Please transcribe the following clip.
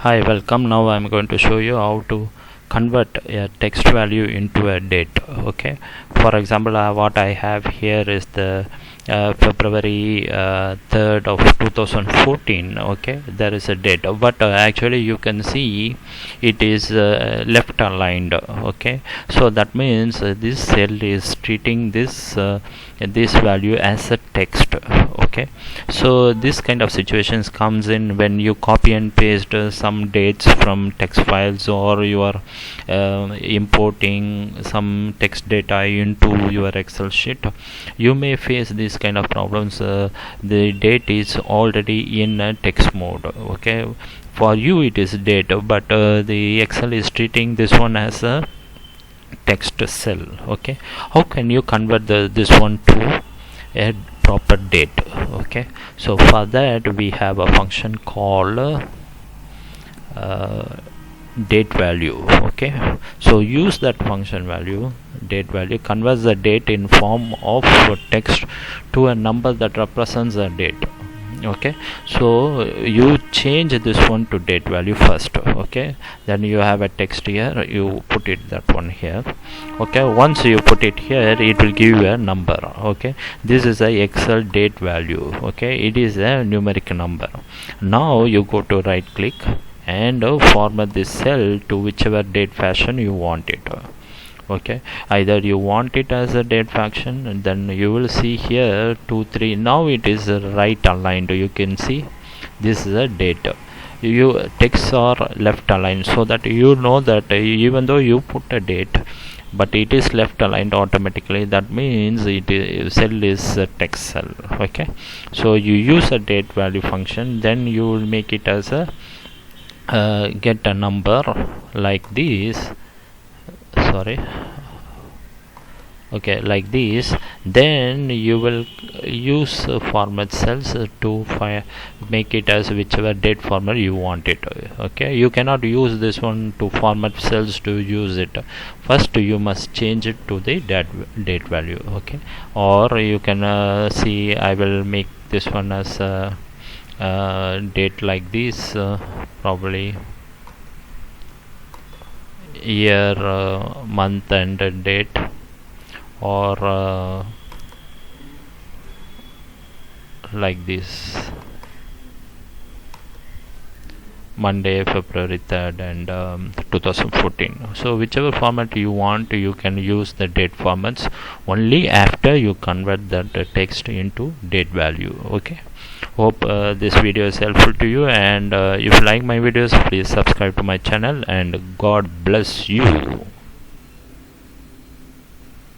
Hi, welcome. Now I'm going to show you how to convert a text value into a date. Okay, for example, what I have here is the February 3rd of 2014. Okay, there is a date, but actually you can see it is left aligned. Okay, so that means this cell is treating this value as a text. Okay, so this kind of situations comes in when you copy and paste some dates from text files, or you are importing some text data into your Excel sheet. You may face this kind of problems. The date is already in text mode. Okay, for you it is date, but the Excel is treating this one as a text cell. Okay, how can you convert this one to a proper date? Okay, so for that we have a function called date value. Okay, so use that function value, date value, converts the date in form of text to a number that represents a date. Okay, so you change this one to date value first. Okay, then you have a text here, you put it that one here. Okay, once you put it here, it will give you a number. Okay, this is a Excel date value. Okay, it is a numeric number. Now you go to right click and format this cell to whichever date fashion you want it. Okay, either you want it as a date fashion, and then you will see here 2 3. Now it is right aligned. You can see this is a date. You texts are left aligned, so that you know that even though you put a date, but it is left aligned automatically. That means cell is a text cell. Okay, so you use a date value function, then you will make it as a get a number like this. Sorry, okay, like this. Then you will use format cells to make it as whichever date format you want it. Okay, you cannot use this one to format cells to use it. First you must change it to the date value. Okay, or you can see I will make this one as date like this, probably year, month and date, or like this, Monday, February 3rd and 2014. So whichever format you want, you can use the date formats only after you convert that text into date value. Okay, hope this video is helpful to you, and if you like my videos, please subscribe to my channel, and God bless you.